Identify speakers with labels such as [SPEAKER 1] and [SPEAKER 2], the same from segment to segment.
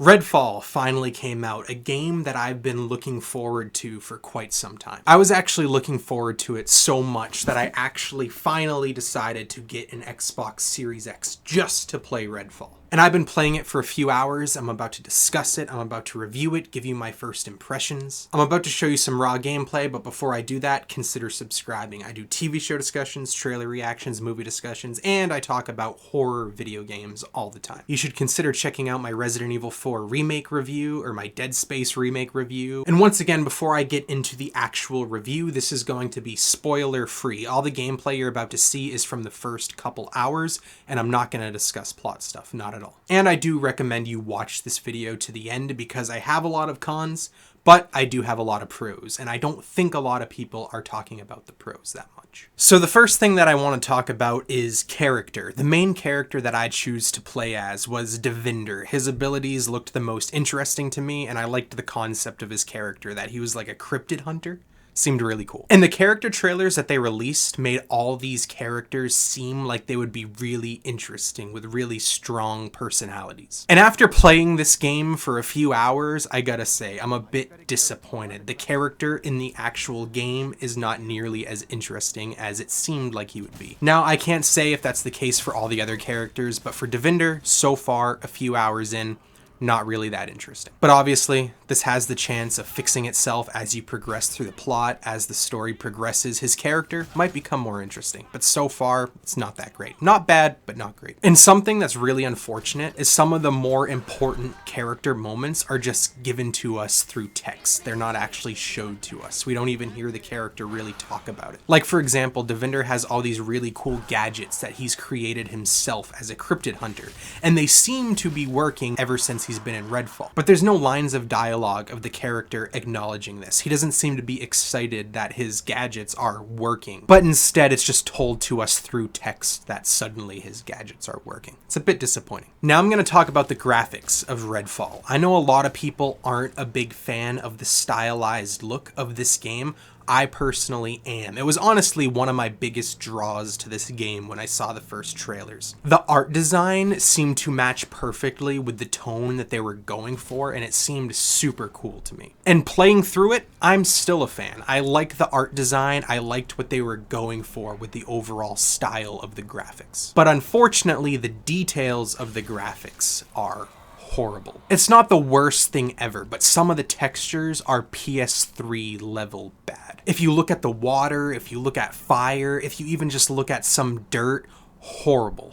[SPEAKER 1] Redfall finally came out, a game that I've been looking forward to for quite some time. I was actually looking forward to it so much that I actually finally decided to get an Xbox Series X just to play Redfall. And I've been playing it for a few hours. I'm about to discuss it. I'm about to review it, give you my first impressions. I'm about to show you some raw gameplay, but before I do that, consider subscribing. I do TV show discussions, trailer reactions, movie discussions, and I talk about horror video games all the time. You should consider checking out my Resident Evil 4 remake review or my Dead Space remake review. And once again, before I get into the actual review, this is going to be spoiler free. All the gameplay you're about to see is from the first couple hours, and I'm not going to discuss plot stuff, not at all. And I do recommend you watch this video to the end because I have a lot of cons, but I do have a lot of pros, and I don't think a lot of people are talking about the pros that much. So the first thing that I want to talk about is character. The main character that I choose to play as was Devinder. His abilities looked the most interesting to me, and I liked the concept of his character, that he was like a cryptid hunter. Seemed really cool. And the character trailers that they released made all these characters seem like they would be really interesting with really strong personalities. And after playing this game for a few hours, I gotta say, I'm a bit disappointed. The character in the actual game is not nearly as interesting as it seemed like he would be. Now, I can't say if that's the case for all the other characters, but for Devinder, so far, a few hours in, not really that interesting. But obviously, this has the chance of fixing itself as you progress through the plot. As the story progresses, his character might become more interesting. But so far, it's not that great. Not bad, but not great. And something that's really unfortunate is some of the more important character moments are just given to us through text. They're not actually showed to us. We don't even hear the character really talk about it. Like, for example, Devinder has all these really cool gadgets that he's created himself as a cryptid hunter. And they seem to be working ever since he's been in Redfall. But there's no lines of dialogue of the character acknowledging this. He doesn't seem to be excited that his gadgets are working, but instead it's just told to us through text that suddenly his gadgets are working. It's a bit disappointing. Now I'm going to talk about the graphics of Redfall. I know a lot of people aren't a big fan of the stylized look of this game. I personally am. It was honestly one of my biggest draws to this game when I saw the first trailers. The art design seemed to match perfectly with the tone that they were going for, and it seemed super cool to me. And playing through it, I'm still a fan. I like the art design. I liked what they were going for with the overall style of the graphics. But unfortunately, the details of the graphics are horrible. It's not the worst thing ever, but some of the textures are PS3 level bad. If you look at the water, if you look at fire, if you even just look at some dirt, horrible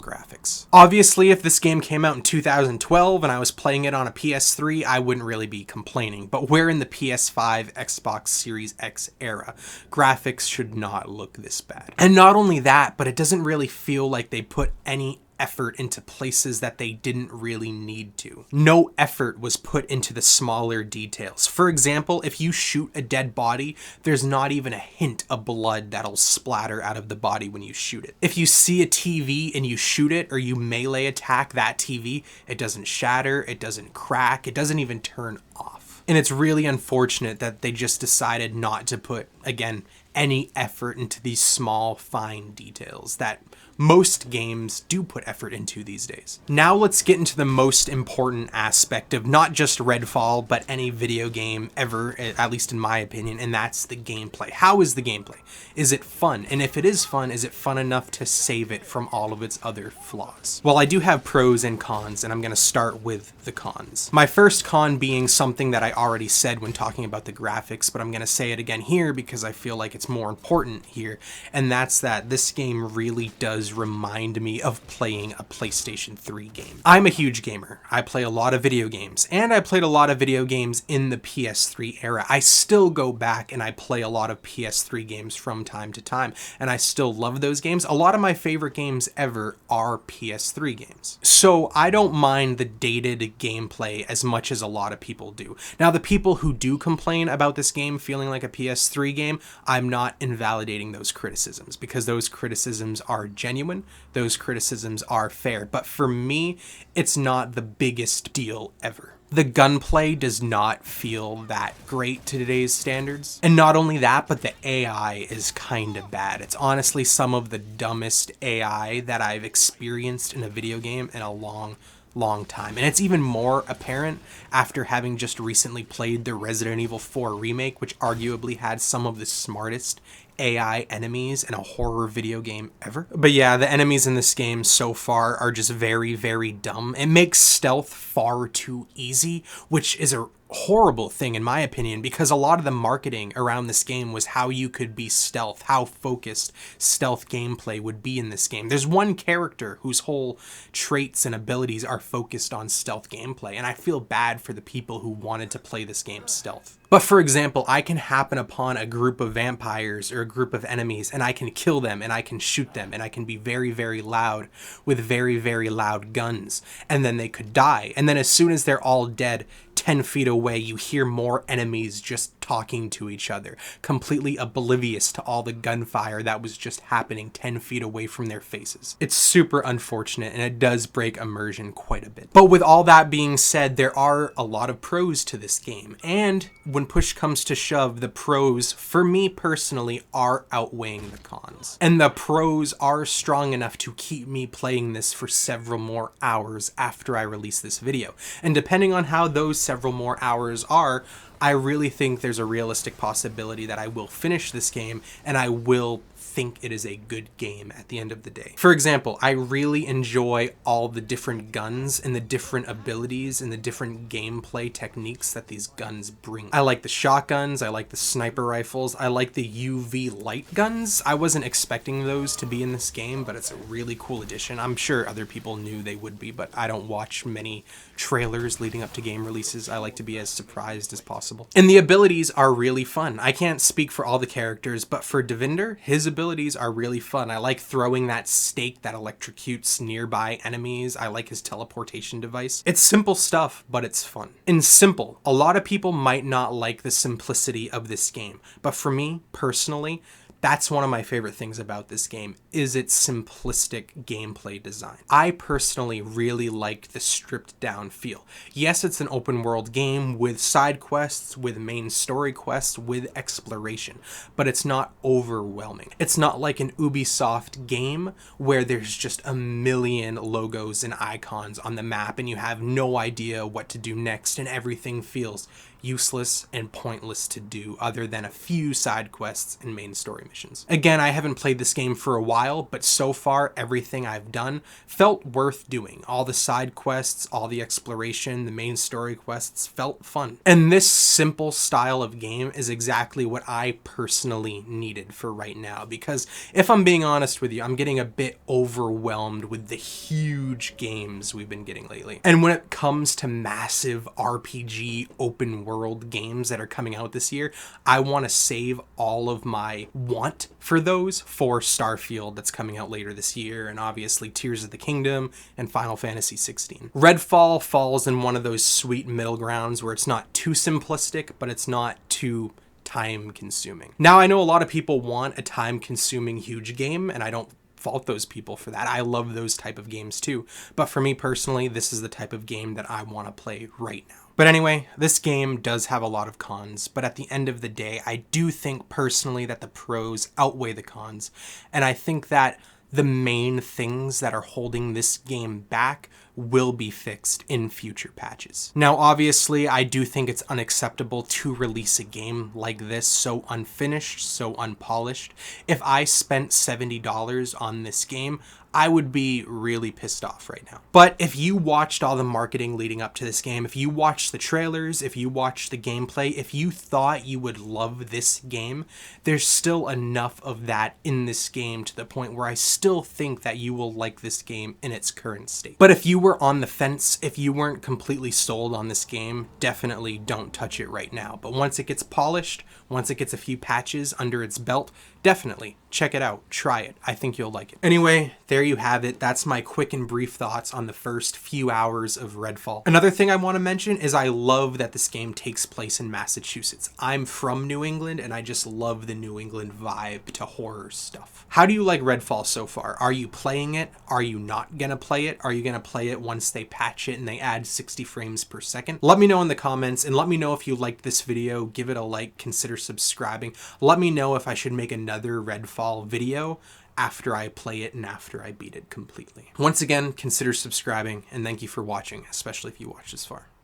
[SPEAKER 1] graphics. Obviously, if this game came out in 2012 and I was playing it on a PS3, I wouldn't really be complaining, but we're in the PS5, Xbox Series X era. Graphics should not look this bad. And not only that, but it doesn't really feel like they put any effort into places that they didn't really need to. No effort was put into the smaller details. For example, if you shoot a dead body, there's not even a hint of blood that'll splatter out of the body when you shoot it. If you see a TV and you shoot it or you melee attack that TV, it doesn't shatter, it doesn't crack, it doesn't even turn off. And it's really unfortunate that they just decided not to put, again, any effort into these small, fine details that most games do put effort into these days. Now let's get into the most important aspect of not just Redfall, but any video game ever, at least in my opinion, and that's the gameplay. How is the gameplay? Is it fun? And if it is fun enough to save it from all of its other flaws? Well, I do have pros and cons, and I'm going to start with the cons. My first con being something that I already said when talking about the graphics, but I'm going to say it again here because I feel like it's more important here, and that's that this game really does remind me of playing a PlayStation 3 game. I'm a huge gamer. I play a lot of video games, and I played a lot of video games in the PS3 era. I still go back and I play a lot of PS3 games from time to time, and I still love those games. A lot of my favorite games ever are PS3 games. So I don't mind the dated gameplay as much as a lot of people do. Now, the people who do complain about this game feeling like a PS3 game, I'm not invalidating those criticisms because those criticisms are genuine, those criticisms are fair, but for me, it's not the biggest deal ever. The gunplay does not feel that great to today's standards. And not only that, but the AI is kind of bad. It's honestly some of the dumbest AI that I've experienced in a video game in a long long time. And it's even more apparent after having just recently played the Resident Evil 4 remake, which arguably had some of the smartest AI enemies in a horror video game ever. But yeah, the enemies in this game so far are just very, very dumb. It makes stealth far too easy, which is a horrible thing in my opinion, because a lot of the marketing around this game was how you could be stealth, how focused stealth gameplay would be in this game. There's one character whose whole traits and abilities are focused on stealth gameplay, and I feel bad for the people who wanted to play this game stealth. But for example, I can happen upon a group of vampires or a group of enemies and I can kill them and I can shoot them and I can be very, very loud with very, very loud guns, and then they could die. And then as soon as they're all dead, 10 feet away, you hear more enemies just talking to each other, completely oblivious to all the gunfire that was just happening 10 feet away from their faces. It's super unfortunate, and it does break immersion quite a bit. But with all that being said, there are a lot of pros to this game, and when push comes to shove, the pros, for me personally, are outweighing the cons. And the pros are strong enough to keep me playing this for several more hours after I release this video. And depending on how those several more hours are, I really think there's a realistic possibility that I will finish this game and I will think it is a good game at the end of the day. For example, I really enjoy all the different guns and the different abilities and the different gameplay techniques that these guns bring. I like the shotguns, I like the sniper rifles, I like the UV light guns. I wasn't expecting those to be in this game, but it's a really cool addition. I'm sure other people knew they would be, but I don't watch many trailers leading up to game releases. I like to be as surprised as possible. And the abilities are really fun. I can't speak for all the characters, but for Devinder, his abilities are really fun. I like throwing that stake that electrocutes nearby enemies. I like his teleportation device. It's simple stuff, but it's fun. And simple. A lot of people might not like the simplicity of this game, but for me, personally, that's one of my favorite things about this game, is its simplistic gameplay design. I personally really like the stripped down feel. Yes, it's an open world game with side quests, with main story quests, with exploration, but it's not overwhelming. It's not like an Ubisoft game where there's just a million logos and icons on the map and you have no idea what to do next and everything feels useless and pointless to do other than a few side quests and main story missions. Again, I haven't played this game for a while, but so far everything I've done felt worth doing. All the side quests, all the exploration, the main story quests felt fun. And this simple style of game is exactly what I personally needed for right now, because if I'm being honest with you, I'm getting a bit overwhelmed with the huge games we've been getting lately. And when it comes to massive RPG open world games that are coming out this year, I want to save all of my want for those for Starfield that's coming out later this year, and obviously Tears of the Kingdom and Final Fantasy 16. Redfall falls in one of those sweet middle grounds where it's not too simplistic, but it's not too time consuming. Now, I know a lot of people want a time consuming huge game, and I don't fault those people for that. I love those type of games too. But for me personally, this is the type of game that I want to play right now. But anyway, this game does have a lot of cons, but at the end of the day, I do think personally that the pros outweigh the cons. And I think that the main things that are holding this game back will be fixed in future patches. Now, obviously, I do think it's unacceptable to release a game like this so unfinished, so unpolished. If I spent $70 on this game, I would be really pissed off right now. But if you watched all the marketing leading up to this game, if you watched the trailers, if you watched the gameplay, if you thought you would love this game, there's still enough of that in this game to the point where I still think that you will like this game in its current state. But if you were on the fence, if you weren't completely sold on this game, definitely don't touch it right now. But once it gets polished, once it gets a few patches under its belt, definitely check it out, try it. I think you'll like it. Anyway, there you have it. That's my quick and brief thoughts on the first few hours of Redfall. Another thing I want to mention is I love that this game takes place in Massachusetts. I'm from New England and I just love the New England vibe to horror stuff. How do you like Redfall so far? Are you playing it? Are you not gonna play it? Are you gonna play it once they patch it and they add 60 frames per second? Let me know in the comments, and let me know if you liked this video. Give it a like, consider subscribing. Let me know if I should make another Redfall video after I play it and after I beat it completely. Once again, consider subscribing, and thank you for watching, especially if you watched this far.